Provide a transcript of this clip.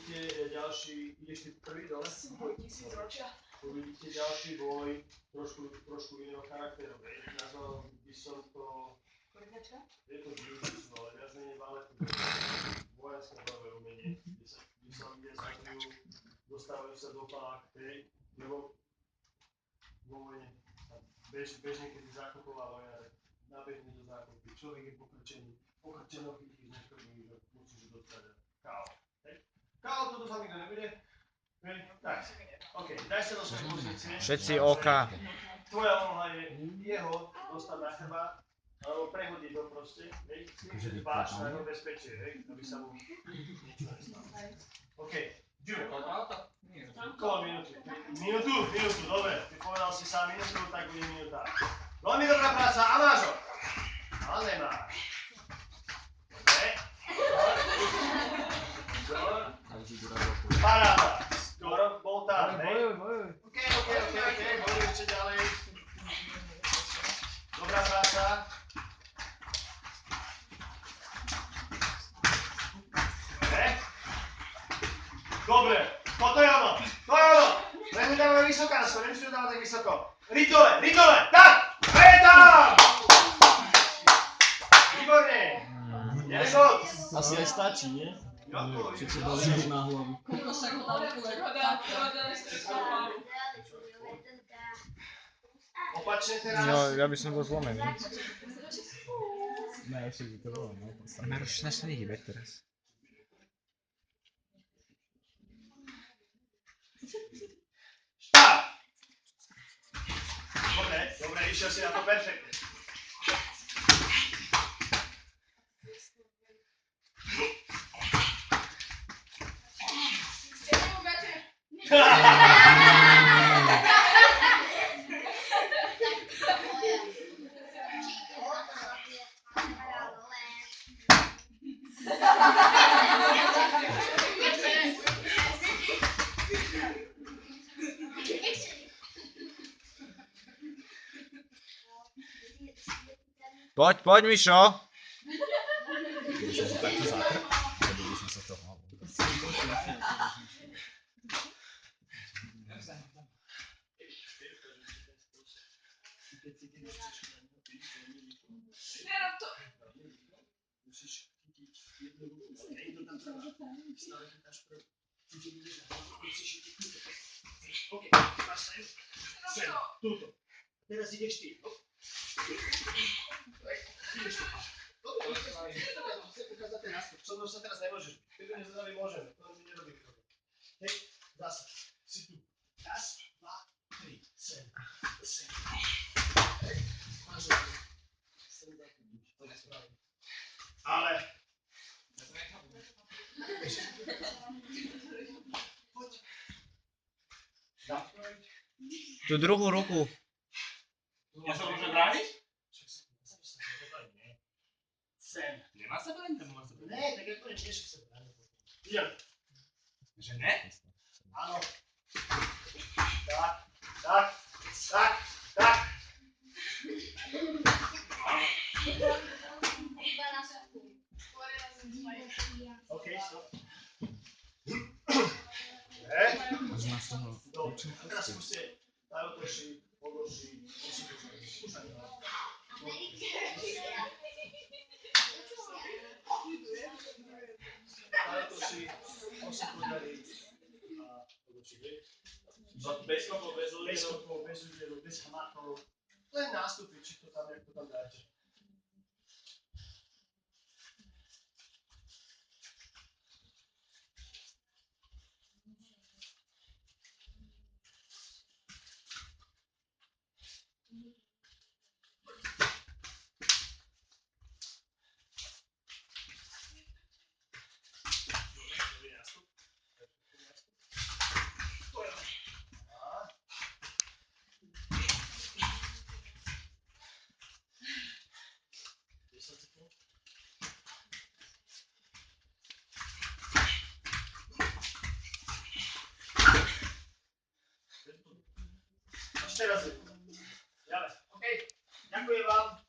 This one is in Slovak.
uvidíte ďalší, ideš ty prvý dole? Uvidíte ďalší boj trošku iného charakteru. Nazval by som to... Je to jiu-jitsu, ale viac menej baletný. Vojenské bojové umenie, kde sa ľudia zaujímajú, dostávajú sa do pák, lebo vo vojne bežne, keď je zákopová vojna, tak nabehne do zákopy. Človek je pokrčenou chytí z neškodný, že musíš dostať KO. KO to dúfam nikto nebude. Tak, OK, daj sa do svojej pozície. Všetci oka. Tvoja úloha je jeho dostať na chrbát, alebo prehodiť ho proste, dbáš na jeho bezpečie, aby sa mu niečo nestalo. OK, Junior. Kolo minúty. Minútu, dobre. Ty povedal si sám minútu, tak bude minúta. Veľmi dobrá práca a máš ho. Ale nemáš. Dobre. Paráda. Dobre, bol tam, hej? OK, bojuj ešte ďalej. Dobrá práca. Dobre, toto je ono. Len mi dávame vysokánsko, nemusíš to dávať tak vysoko. Ritole, tak! Je tam! Výborne. Jeden bod. Asi aj stačí, nie? Všetci boli hneď na hlavu. Opačne teraz. No, ja by som bol zlomený. Najlepšie by to bolo, no. Maroš, snaž sa nehýbať teraz. Štart! Dobre, išiel si na to perfektne. Poď, Mišo! Myslím, že takto zákrk. Alebo by som sa to hlavou. Musíš chytiť jednu ruku, ale nejde tam trvá. Stále chytáš prvú. Musíš chytiť túto. OK, máš sem, túto. Teraz ideš ty. Ideš ty. Chcem ukázať ten nástup. So mnou sa teraz nemôžeš. Keď to nezadaví, môžeme. To mi nerobí problém. Hej, zase. Si tu. Raz, dva, tri. Sem. Hej, máš ruku. Sem zakúdiť. To nespravím. Ale... Poď. Tú druhú ruku. Ja sa môžem brániť? Sem. Nemá sa brániť? Ne, tak ako je tiež sa brániť. Idem. Že ne? Áno. Tak. OK, stop. Dobre, a teraz skúste otočí, odloží, musíte skúšať. Otočí, musí podariť a odloží. Bez kopov, bez úderov, bez hmatov. Len nástupy, či to tam, jak to tam dáte. Ešte raz. OK, ďakujem vám.